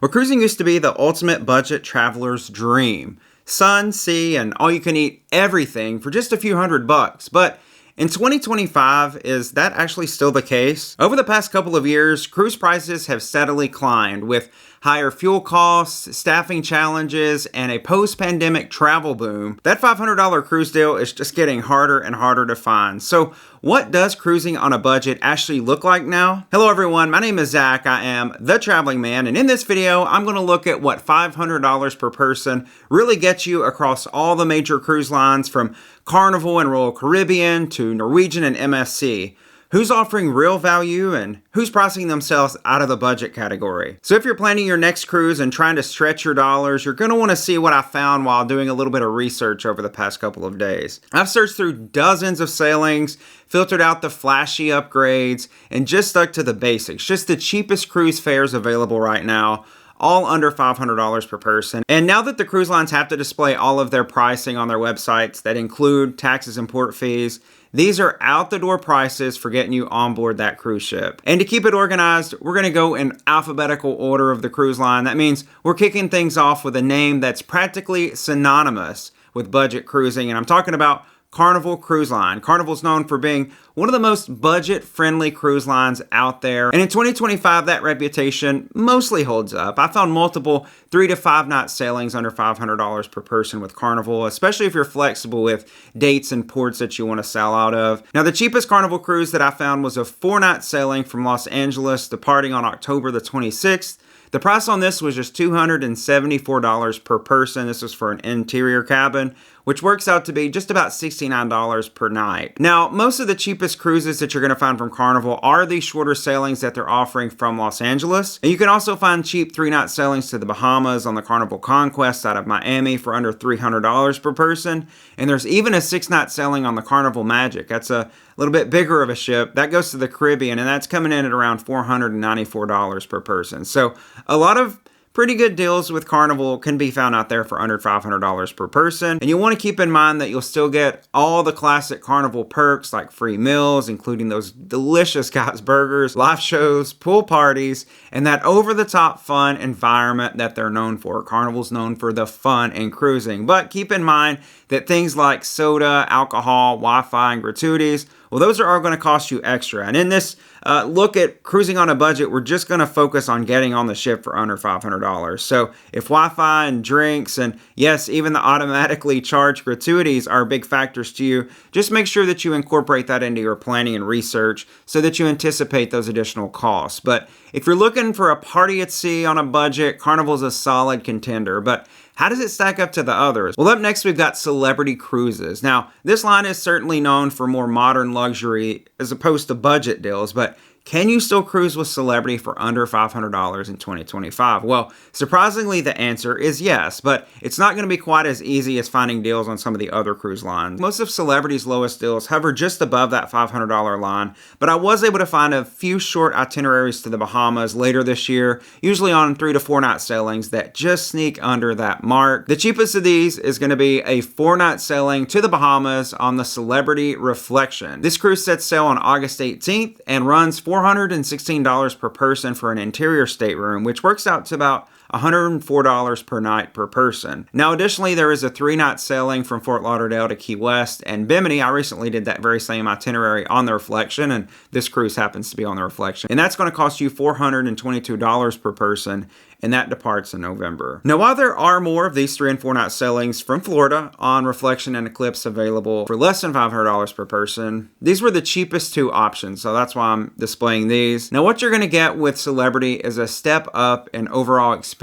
Well, cruising used to be the ultimate budget traveler's dream. Sun, sea, and all you can eat everything for just a few $100. But in 2025, is that actually still the case? Over the past couple of years, cruise prices have steadily climbed with higher fuel costs, staffing challenges, and a post-pandemic travel boom. That $500 cruise deal is just getting harder and harder to find. So what does cruising on a budget actually look like now? Hello everyone, my name is Zach. I am the Traveling Man, and in this video, I'm going to look at what $500 per person really gets you across all the major cruise lines from Carnival and Royal Caribbean to Norwegian and MSC. Who's offering real value and who's pricing themselves out of the budget category. So if you're planning your next cruise and trying to stretch your dollars, you're going to want to see what I found while doing a little bit of research over the past couple of days. I've searched through dozens of sailings, filtered out the flashy upgrades, and just stuck to the basics, just the cheapest cruise fares available right now, all under $500 per person. And now that the cruise lines have to display all of their pricing on their websites that include taxes and port fees, these are out the door prices for getting you on board that cruise ship. And to keep it organized, we're going to go in alphabetical order of the cruise line. That means we're kicking things off with a name that's practically synonymous with budget cruising. And I'm talking about Carnival Cruise Line. Carnival's known for being one of the most budget-friendly cruise lines out there. And in 2025, that reputation mostly holds up. I found multiple 3 to 5 night sailings under $500 per person with Carnival, especially if you're flexible with dates and ports that you want to sail out of. Now, the cheapest Carnival cruise that I found was a 4-night sailing from Los Angeles, departing on October the 26th. The price on this was just $274 per person. This was for an interior cabin, which works out to be just about $69 per night. Now, most of the cheapest cruises that you're going to find from Carnival are these shorter sailings that they're offering from Los Angeles. And you can also find cheap 3-night sailings to the Bahamas on the Carnival Conquest out of Miami for under $300 per person. And there's even a 6-night sailing on the Carnival Magic. That's a little bit bigger of a ship. That goes to the Caribbean, and that's coming in at around $494 per person. So a lot of pretty good deals with Carnival can be found out there for under $500 per person. And you'll want to keep in mind that you'll still get all the classic Carnival perks like free meals, including those delicious Guys burgers, live shows, pool parties, and that over-the-top fun environment that they're known for. Carnival's known for the fun in cruising. But keep in mind that things like soda, alcohol, Wi-Fi, and gratuities, well, those are all going to cost you extra. And in this look at cruising on a budget, we're just going to focus on getting on the ship for under $500. So if Wi-Fi and drinks and yes, even the automatically charged gratuities are big factors to you, just make sure that you incorporate that into your planning and research so that you anticipate those additional costs. But if you're looking for a party at sea on a budget, Carnival's a solid contender. But how does it stack up to the others? Well, up next, we've got Celebrity Cruises. Now, this line is certainly known for more modern luxury as opposed to budget deals, but can you still cruise with Celebrity for under $500 in 2025? Well, surprisingly, the answer is yes, but it's not going to be quite as easy as finding deals on some of the other cruise lines. Most of Celebrity's lowest deals hover just above that $500 line, but I was able to find a few short itineraries to the Bahamas later this year, usually on 3 to 4 night sailings that just sneak under that mark. The cheapest of these is going to be a 4-night sailing to the Bahamas on the Celebrity Reflection. This cruise sets sail on August 18th and runs $416 per person for an interior stateroom, which works out to about $104 per night per person. Now, additionally, there is a 3-night sailing from Fort Lauderdale to Key West and Bimini. I recently did that very same itinerary on the Reflection, and this cruise happens to be on the Reflection. And that's going to cost you $422 per person, and that departs in November. Now, while there are more of these 3 and 4 night sailings from Florida on Reflection and Eclipse available for less than $500 per person, these were the cheapest 2 options, so that's why I'm displaying these. Now, what you're going to get with Celebrity is a step up in overall experience.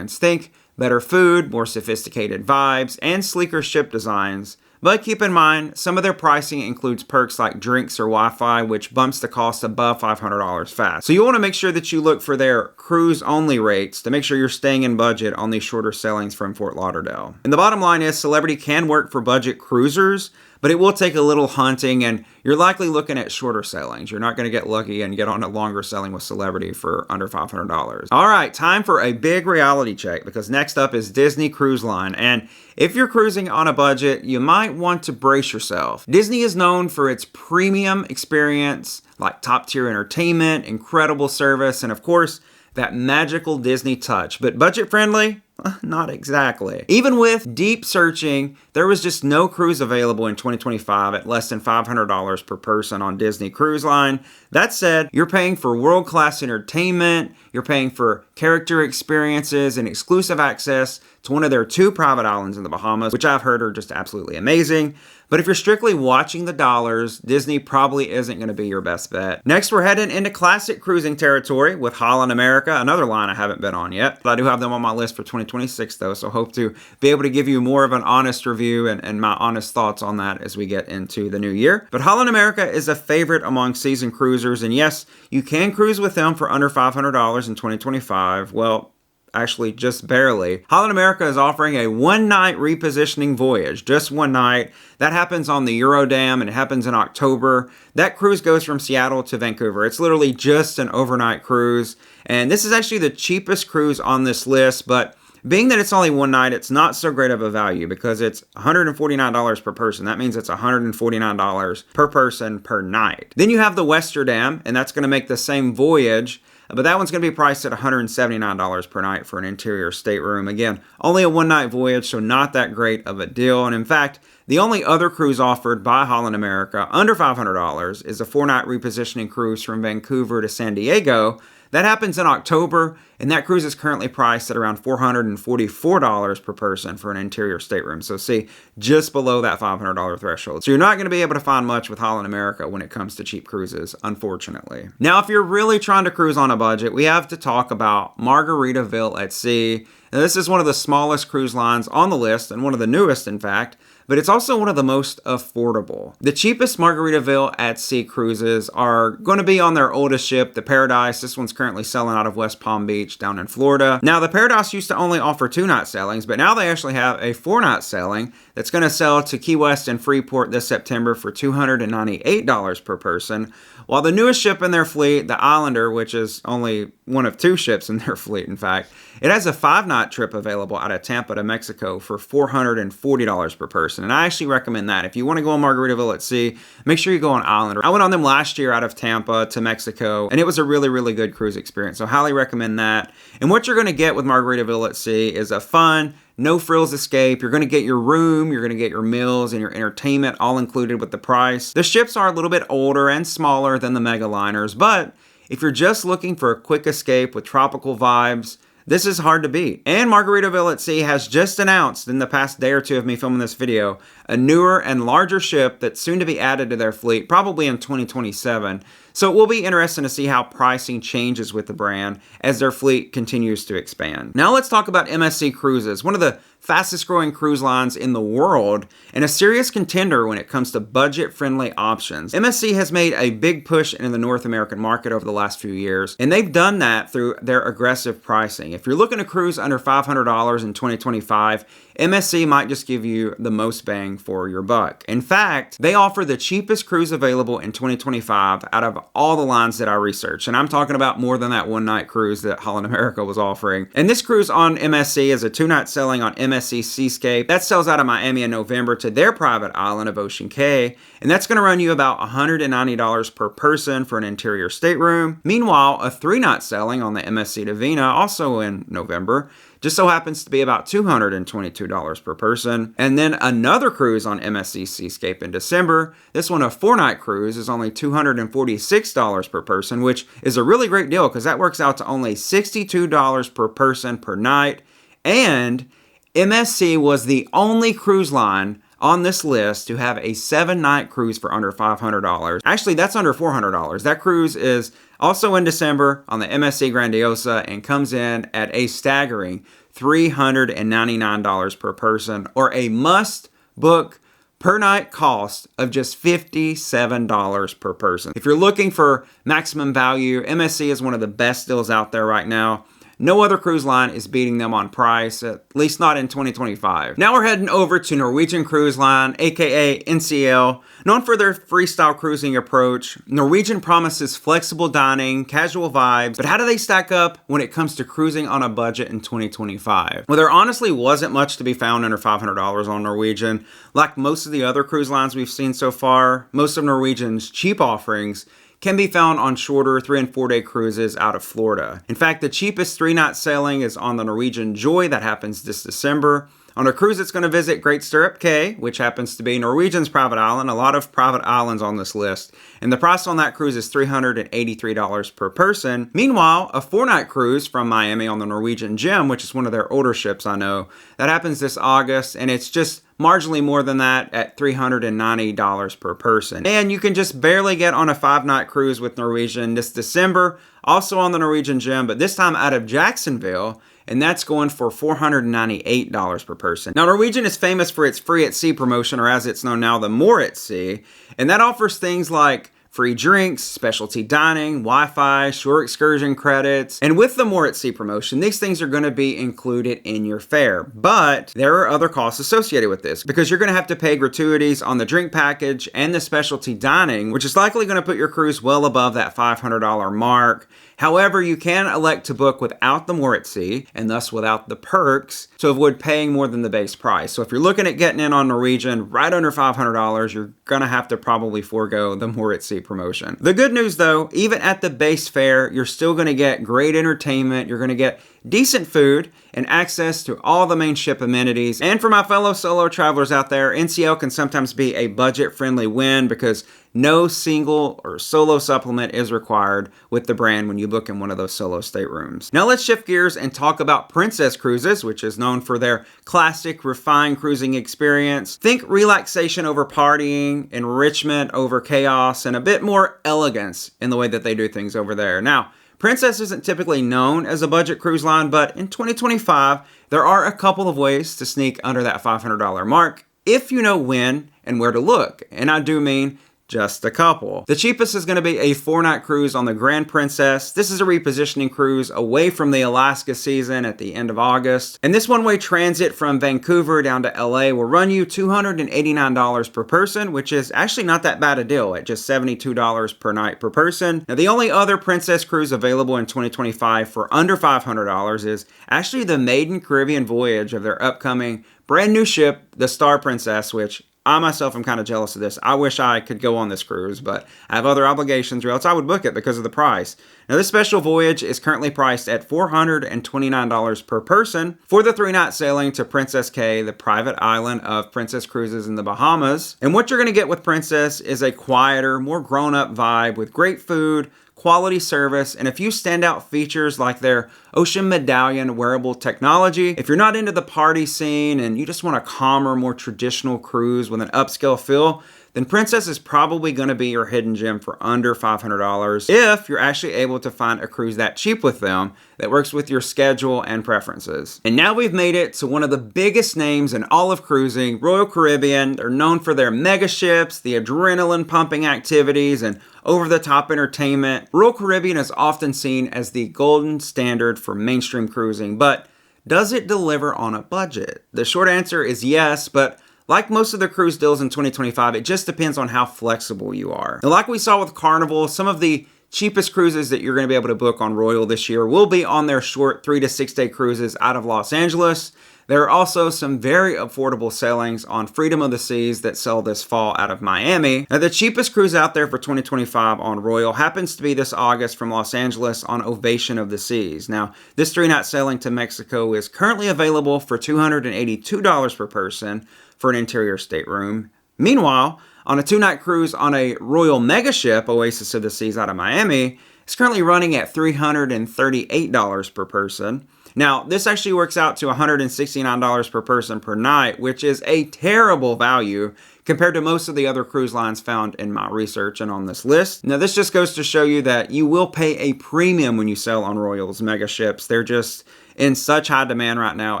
Think better food, more sophisticated vibes, and sleeker ship designs. But keep in mind, some of their pricing includes perks like drinks or Wi-Fi, which bumps the cost above $500 fast. So you want to make sure that you look for their cruise-only rates to make sure you're staying in budget on these shorter sailings from Fort Lauderdale. And the bottom line is Celebrity can work for budget cruisers, but it will take a little hunting, and you're likely looking at shorter sailings. You're not going to get lucky and get on a longer sailing with Celebrity for under $500. All right, time for a big reality check, because next up is Disney Cruise Line. And if you're cruising on a budget, you might want to brace yourself. Disney is known for its premium experience, like top-tier entertainment, incredible service, and of course, that magical Disney touch. But budget friendly? Not exactly. Even with deep searching, there was just no cruise available in 2025 at less than $500 per person on Disney Cruise Line. That said, you're paying for world-class entertainment, you're paying for character experiences and exclusive access to one of their 2 private islands in the Bahamas, which I've heard are just absolutely amazing. But if you're strictly watching the dollars, Disney probably isn't going to be your best bet. Next, we're heading into classic cruising territory with Holland America, another line I haven't been on yet. But I do have them on my list for 2026 though, so hope to be able to give you more of an honest review and my honest thoughts on that as we get into the new year. But Holland America is a favorite among seasoned cruisers, and yes, you can cruise with them for under $500 in 2025. Well, actually just barely. Holland America is offering a one-night repositioning voyage, just one night. That happens on the Eurodam and it happens in October. That cruise goes from Seattle to Vancouver. It's literally just an overnight cruise. And this is actually the cheapest cruise on this list, but being that it's only one night, it's not so great of a value because it's $149 per person. That means it's $149 per person per night. Then you have the Westerdam, and that's going to make the same voyage, but that one's going to be priced at $179 per night for an interior stateroom. Again, only a one-night voyage, so not that great of a deal. And in fact, the only other cruise offered by Holland America under $500 is a 4-night repositioning cruise from Vancouver to San Diego. That happens in October, and that cruise is currently priced at around $444 per person for an interior stateroom. So see, just below that $500 threshold. So you're not going to be able to find much with Holland America when it comes to cheap cruises, unfortunately. Now, if you're really trying to cruise on a budget, we have to talk about Margaritaville at Sea. Now, this is one of the smallest cruise lines on the list, and one of the newest, in fact, but it's also one of the most affordable. The cheapest Margaritaville at Sea cruises are going to be on their oldest ship, the Paradise. This one's currently selling out of West Palm Beach down in Florida. Now, the Paradise used to only offer 2-night sailings, but now they actually have a 4-night sailing that's going to sell to Key West and Freeport this September for $298 per person. While the newest ship in their fleet, the Islander, which is only one of 2 ships in their fleet, in fact, it has a 5-night trip available out of Tampa to Mexico for $440 per person. And I actually recommend that. If you want to go on Margaritaville at Sea, make sure you go on Islander. I went on them last year out of Tampa to Mexico, and it was a really, really good cruise experience. So highly recommend that. And what you're going to get with Margaritaville at Sea is a fun, no-frills escape. You're going to get your room, you're going to get your meals, and your entertainment all included with the price. The ships are a little bit older and smaller than the mega liners, but if you're just looking for a quick escape with tropical vibes, this is hard to beat. And Margaritaville at Sea has just announced in the past day or two of me filming this video, a newer and larger ship that's soon to be added to their fleet, probably in 2027. So it will be interesting to see how pricing changes with the brand as their fleet continues to expand. Now let's talk about MSC Cruises, one of the fastest growing cruise lines in the world and a serious contender when it comes to budget-friendly options. MSC has made a big push into the North American market over the last few years, and they've done that through their aggressive pricing. If you're looking to cruise under $500 in 2025, MSC might just give you the most bang for your buck. In fact, they offer the cheapest cruise available in 2025 out of all the lines that I researched. And I'm talking about more than that one-night cruise that Holland America was offering. And this cruise on MSC is a 2-night sailing on MSC Seascape. That sails out of Miami in November to their private island of Ocean Cay. And that's going to run you about $190 per person for an interior stateroom. Meanwhile, a 3-night sailing on the MSC Divina, also in November, just so happens to be about $222 per person. And then another cruise on MSC Seascape in December. This one, a 4-night cruise, is only $246 per person, which is a really great deal because that works out to only $62 per person per night. And MSC was the only cruise line on this list to have a 7-night cruise for under $500. Actually, that's under $400. That cruise is also in December on the MSC Grandiosa and comes in at a staggering $399 per person, or a must-book per night cost of just $57 per person. If you're looking for maximum value, MSC is one of the best deals out there right now. No other cruise line is beating them on price, at least not in 2025. Now we're heading over to Norwegian Cruise Line, aka NCL. Known for their freestyle cruising approach, Norwegian promises flexible dining, casual vibes, but how do they stack up when it comes to cruising on a budget in 2025? Well, there honestly wasn't much to be found under $500 on Norwegian. Like most of the other cruise lines we've seen so far, most of Norwegian's cheap offerings can be found on shorter 3 and 4 day cruises out of Florida. In fact, the cheapest 3-night sailing is on the Norwegian Joy that happens this December. On a cruise, it's going to visit Great Stirrup Cay, which happens to be Norwegian's private island. A lot of private islands on this list. And the price on that cruise is $383 per person. Meanwhile, a 4-night cruise from Miami on the Norwegian Gem, which is one of their older ships I know, that happens this August, and it's just marginally more than that at $390 per person. And you can just barely get on a 5-night cruise with Norwegian this December, also on the Norwegian Gem, but this time out of Jacksonville, and that's going for $498 per person. Now, Norwegian is famous for its Free at Sea promotion, or as it's known now, the More at Sea, and that offers things like free drinks, specialty dining, Wi-Fi, shore excursion credits. And with the More at Sea promotion, these things are going to be included in your fare. But there are other costs associated with this because you're going to have to pay gratuities on the drink package and the specialty dining, which is likely going to put your cruise well above that $500 mark. However, you can elect to book without the More at Sea and thus without the perks to avoid paying more than the base price. So if you're looking at getting in on Norwegian right under $500, you're going to have to probably forego the More at Sea promotion. The good news though, even at the base fare, you're still going to get great entertainment. You're going to get decent food and access to all the main ship amenities. And for my fellow solo travelers out there, NCL can sometimes be a budget-friendly win because no single or solo supplement is required with the brand when you book in one of those solo staterooms. Now let's shift gears and talk about Princess Cruises, which is known for their classic refined cruising experience. Think relaxation over partying, enrichment over chaos, and a bit more elegance in the way that they do things over there. Now, Princess isn't typically known as a budget cruise line, but in 2025, there are a couple of ways to sneak under that $500 mark if you know when and where to look. And I do mean just a couple. The cheapest is going to be a 4-night cruise on the Grand Princess. This is a repositioning cruise away from the Alaska season at the end of August. And this one-way transit from Vancouver down to LA will run you $289 per person, which is actually not that bad a deal at just $72 per night per person. Now, the only other Princess cruise available in 2025 for under $500 is actually the maiden Caribbean voyage of their upcoming brand new ship, the Star Princess, which I myself am kind of jealous of this. I wish I could go on this cruise, but I have other obligations or else I would book it because of the price. Now, this special voyage is currently priced at $429 per person for the 3-night sailing to Princess Cay, the private island of Princess Cruises in the Bahamas. And what you're going to get with Princess is a quieter, more grown-up vibe with great food, quality service, and a few standout features like their Ocean Medallion wearable technology. If you're not into the party scene and you just want a calmer, more traditional cruise with an upscale feel, then Princess is probably going to be your hidden gem for under $500 if you're actually able to find a cruise that cheap with them that works with your schedule and preferences. And now we've made it to one of the biggest names in all of cruising, Royal Caribbean. They're known for their mega ships, the adrenaline pumping activities, and over-the-top entertainment. Royal Caribbean is often seen as the golden standard for mainstream cruising, but does it deliver on a budget? The short answer is yes, but like most of the cruise deals in 2025, it just depends on how flexible you are. Now, like we saw with Carnival, some of the cheapest cruises that you're going to be able to book on Royal this year will be on their short 3 to 6 day cruises out of Los Angeles. There are also some very affordable sailings on Freedom of the Seas that sail this fall out of Miami. Now, the cheapest cruise out there for 2025 on Royal happens to be this August from Los Angeles on Ovation of the Seas. Now, this 3-night sailing to Mexico is currently available for $282 per person for an interior stateroom. Meanwhile, on a 2-night cruise on a Royal mega ship, Oasis of the Seas out of Miami, it's currently running at $338 per person. Now, this actually works out to $169 per person per night, which is a terrible value compared to most of the other cruise lines found in my research and on this list. Now, this just goes to show you that you will pay a premium when you sail on Royal's mega ships. They're just in such high demand right now.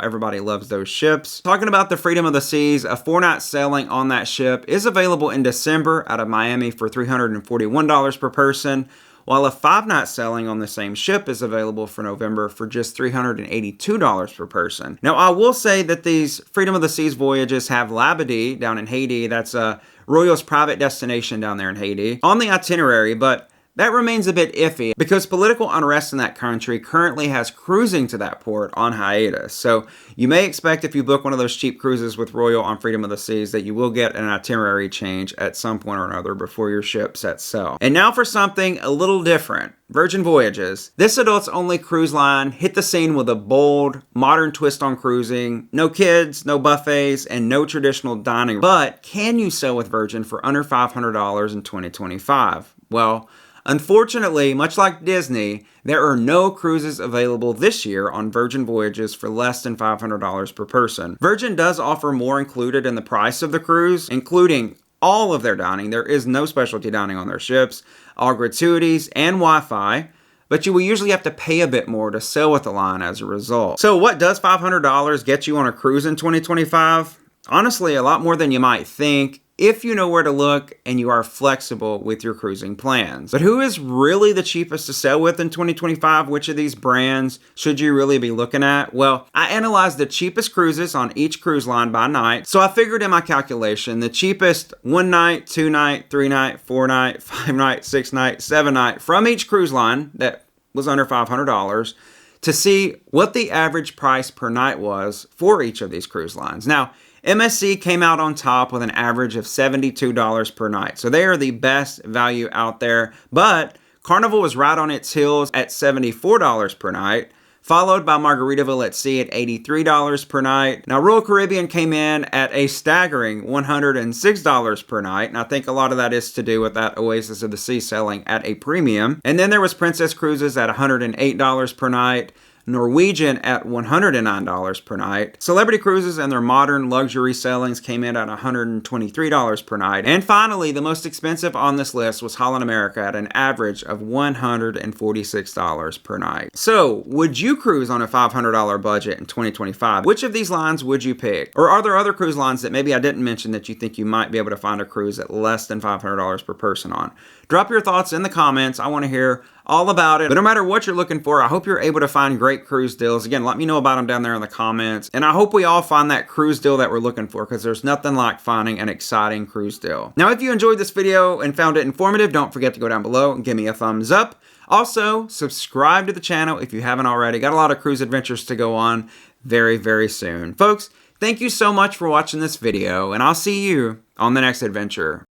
Everybody loves those ships. Talking about the Freedom of the Seas, a 4-night sailing on that ship is available in December out of Miami for $341 per person, while a 5-night sailing on the same ship is available for November for just $382 per person. Now, I will say that these Freedom of the Seas voyages have Labadee down in Haiti. That's Royal's private destination down there in Haiti on the itinerary, but that remains a bit iffy because political unrest in that country currently has cruising to that port on hiatus. So you may expect if you book one of those cheap cruises with Royal on Freedom of the Seas that you will get an itinerary change at some point or another before your ship sets sail. And now for something a little different. Virgin Voyages. This adults only cruise line hit the scene with a bold, modern twist on cruising. No kids, no buffets, and no traditional dining. But can you sail with Virgin for under $500 in 2025? Well, unfortunately, much like Disney, there are no cruises available this year on Virgin Voyages for less than $500 per person. Virgin does offer more included in the price of the cruise, including all of their dining. There is no specialty dining on their ships, all gratuities, and Wi-Fi, but you will usually have to pay a bit more to sail with the line as a result. So what does $500 get you on a cruise in 2025? Honestly, a lot more than you might think, if you know where to look and you are flexible with your cruising plans. But who is really the cheapest to sail with in 2025? Which of these brands should you really be looking at? Well, I analyzed the cheapest cruises on each cruise line by night. So I figured in my calculation, the cheapest 1 night, 2 night, 3 night, 4 night, 5 night, 6 night, 7 night from each cruise line that was under $500 to see what the average price per night was for each of these cruise lines. Now, MSC came out on top with an average of $72 per night. So they are the best value out there. But Carnival was right on its heels at $74 per night, followed by Margaritaville at Sea at $83 per night. Now, Royal Caribbean came in at a staggering $106 per night. And I think a lot of that is to do with that Oasis of the Sea selling at a premium. And then there was Princess Cruises at $108 per night. Norwegian at $109 per night. Celebrity Cruises and their modern luxury sailings came in at $123 per night. And finally, the most expensive on this list was Holland America at an average of $146 per night. So, would you cruise on a $500 budget in 2025? Which of these lines would you pick? Or are there other cruise lines that maybe I didn't mention that you think you might be able to find a cruise at less than $500 per person on? Drop your thoughts in the comments. I want to hear all about it. But no matter what you're looking for, I hope you're able to find great cruise deals. Again, let me know about them down there in the comments. And I hope we all find that cruise deal that we're looking for, because there's nothing like finding an exciting cruise deal. Now, if you enjoyed this video and found it informative, don't forget to go down below and give me a thumbs up. Also, subscribe to the channel if you haven't already. Got a lot of cruise adventures to go on very, very soon. Folks, thank you so much for watching this video, and I'll see you on the next adventure.